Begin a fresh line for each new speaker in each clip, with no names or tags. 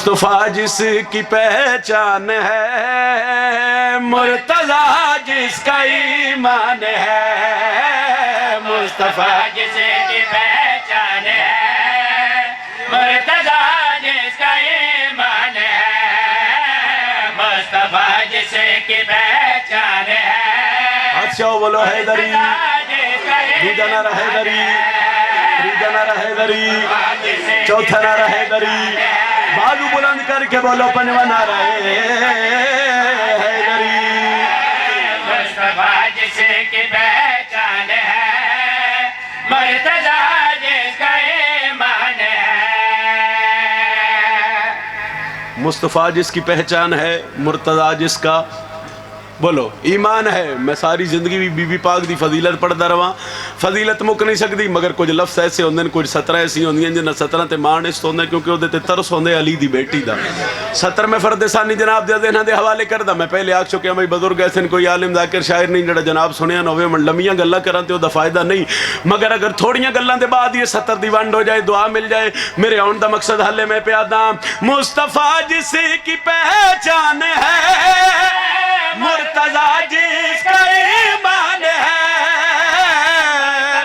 مصطفیٰ جس کی پہچان ہے، مرتضیٰ جس کا ایمان ہے، مصطفیٰ
جس کی پہچان ہے، مرتضیٰ جس کا ایمان ہے، مصطفیٰ جس کی پہچان ہے،
بادشاہ بولو حیدری، دوجا نعرہ حیدری، تیجا نعرہ حیدری، چوتھا نعرہ حیدری، بازو بلند کر کے بولو پنجواں نعرہ حیدری۔
مصطفیٰ جس کی پہچان ہے، مرتضیٰ جس کا ایمان ہے۔
مصطفیٰ جس کی پہچان ہے، مرتضیٰ جس کا بولو ایمان ہے۔ میں ساری زندگی بھی بی بی پاک دی فضیلت پڑھدا رہا، فضیلت مک نہیں سکتی، مگر کچھ لفظ ایسے ہوندے نے، کچھ سطریں ایسی ہوندیاں جنہاں سطریں تے مان اس ہوندے کیونکہ وہ تے ترس ہوندے علی دی بیٹی دا۔ سطر میں فرد ثانی جناب دے ذہناں دے حوالے کردا، میں پہلے آکھ چکے ہیں بھائی بزرگ ایسے کوئی عالم ذاکر شاعر نہیں جڑا جناب سنیا نہ ہوئے، من لمیاں گلاں کراں تے او دا فائدہ نہیں، مگر اگر تھوڑیاں گلاں دے بعد یہ سطر دی ونڈ ہو جائے، دعا مل جائے، میرے آن دا مقصد حل ہے۔ میں پیادا مصطفیٰ جس کی پہچان ہے، مرتضیٰ جس کا ایمان ہے،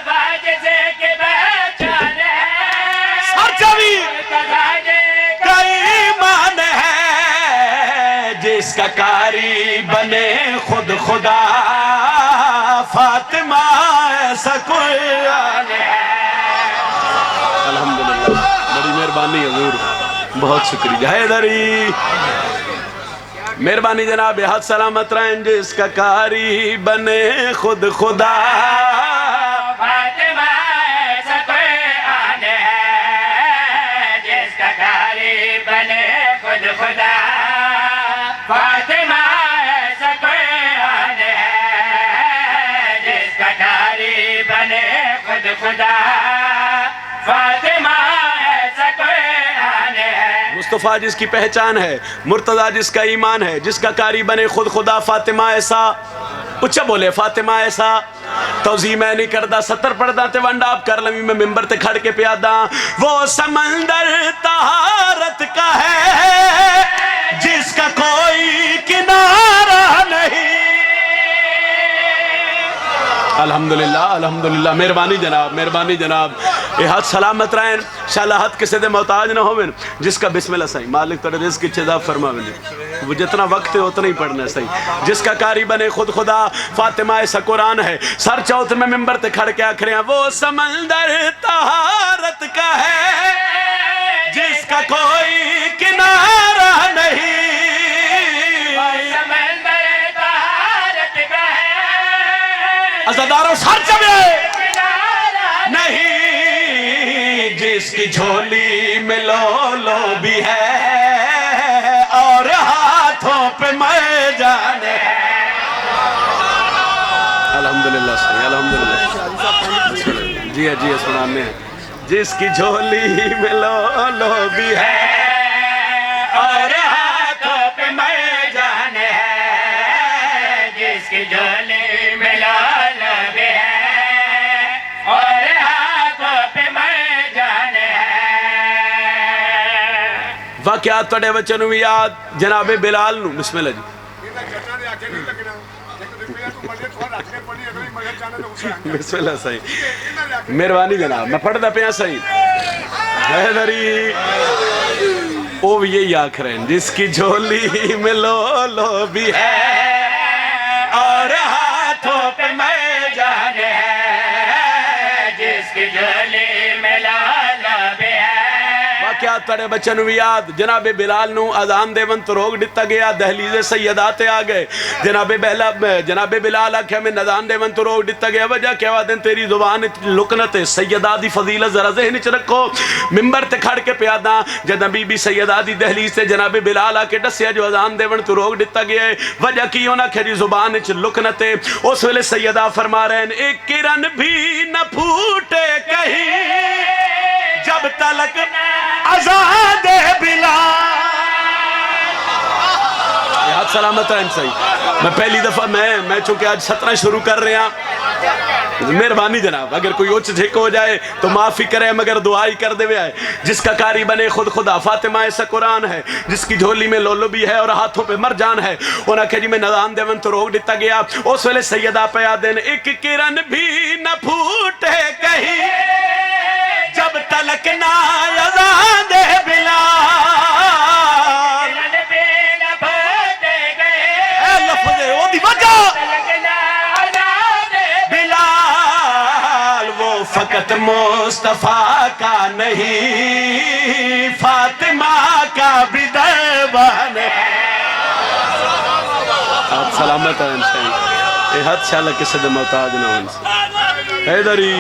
مصطفیٰ جس کی پہچان ہے،
سرچوی
مرتضیٰ جس
کا ایمان ہے، جس کا کاری بنے خود خدا، فاطمہ ایسا کوئی آن ہے۔ الحمدللہ، بڑی مہربانی حضور، بہت شکریہ حیدری، مہربانی جناب، ہاتھ سلامت رہیں۔ جس کا کاری بنے خود خدا،
فاطمہ ایسا کوئی آن ہے، جس کا کاری بنے خود خدا، فاطمہ ایسا کوئی آن ہے، جس کا کاری بنے خود خدا، فاطمہ ایسا کوئی آن ہے۔
مصطفیٰ جس کی پہچان ہے، مرتضیٰ جس کا ایمان ہے، جس کا کاری بنے خود خدا، فاطمہ ایسا اچھا بولے، فاطمہ ایسا توضیح میں نہیں کردہ، سطر پڑھدا تے ونڈا آپ کر لیں، میں ممبر تے کھڑ کے پیادا، وہ سمندر طہارت کا ہے، جس کا کوئی کنارہ نہیں۔ الحمدللہ الحمدللہ، مہربانی جناب، مہربانی جناب، یہ ہاتھ سلامت رہیں، انشاءاللہ ہاتھ کسی دے محتاج نہ ہوئے، جس کا بسم اللہ صحیح، مالک تڑے رزق کی چیزا فرماویں، وہ جتنا وقت ہے اتنا ہی پڑھنا ہے صحیح۔ جس کا کاری بنے خود خدا، فاطمہ ایسا قرآن ہے، سر چوتھ میں ممبر تے کھڑ کے آکھ رہے ہیں، وہ سمندر طہارت کا ہے، جس کا کوئی کنارہ نہیں۔
سمندر طہارت کا ہے،
عزاداروں سر چبے نہیں، جس کی جھولی میں لو لو بھی ہے، اور ہاتھوں پہ میں جانے ہے۔ الحمدللہ صحیح، الحمدللہ، جی ہے جی ہے، سنانے ہیں۔ جس کی جھولی میں لو لو بھی ہے،
اور ہاتھوں پہ میں جانے ہے، جس کی جھولی میں لال بھی ہے، اور ہاتھوں پہ میں جانے ہے۔
واقعات توڑے بچنوں بھی یاد، جناب بلال نو، بسم اللہ جی، بسم اللہ صحیح، مہربانی جناب، میں پڑھ دا پیا صحیح، حیدری وہ بھی یہی آکھ رہے ہیں، جس کی جھولی میں لو لو بھی ہے،
اور ہاتھوں پہ میں جانے ہے، جس کی جھولی میں لال بھی ہے۔
واقعات توڑے بچنوں بھی یاد، جناب بلال نو اذان دے ون تو روک ڈتا گیا، دہلیز سیداتے آگئے، جناب بلال آکھے میں اذان دے ون تو روک ڈتا گیا، وجہ کیا وعدن تیری زبان لکنت سیدہ دی فضیلت ذرا ذہن چ رکھو، ممبر تے کھڑ کے پیادا، جدہ بی بی سیدہ دی دہلیز سے جناب بلال آکے ڈسیا جو اذان دے ون تو روک ڈتا گیا ہے، وجہ کی ہونا کہ جی زبان چ لکنت، اس ویلے سیدہ فرما رہے ہیں، ایک کرن بھی نہ پھوٹے کہیں، جب تلک اذان دے بلال۔ ہاتھ سلامت رہن صحیح، میں پہلی دفعہ میں چونکہ آج 17 شروع کر رہے ہیں، مہربانی جناب، اگر کوئی اچ جھک ہو جائے تو معافی کرے، مگر دعائی کر دے آئے. جس کا کاری بنے خود خدا، فاطمہ ایسا قرآن ہے. جس کی جھولی میں لولو بھی ہے اور ہاتھوں پہ مرجان ہے. انہاں کہ جی میں نظام دیون تو روک دیتا گیا. اس ویلے سیدہ پیا دین ایک کرن بھی نہ پھوٹے کہیں جب تلک نہ اذان دے بلال. اے لفظ او دی وجہ بلال وہ فقط مصطفیٰ کا نہیں، فاطمہ کا بھی دربان ہے. آپ سلامت ہیں انشاءاللہ. اے حد شاءاللہ کسی دے محتاج نہ ہوں سے. حیدری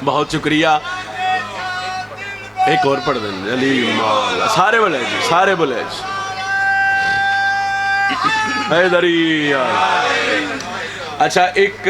بہت شکریہ. ایک اور پڑھ دیں. علی مولا سارے بلے جی، سارے بلے جی. حیدری. اچھا ایک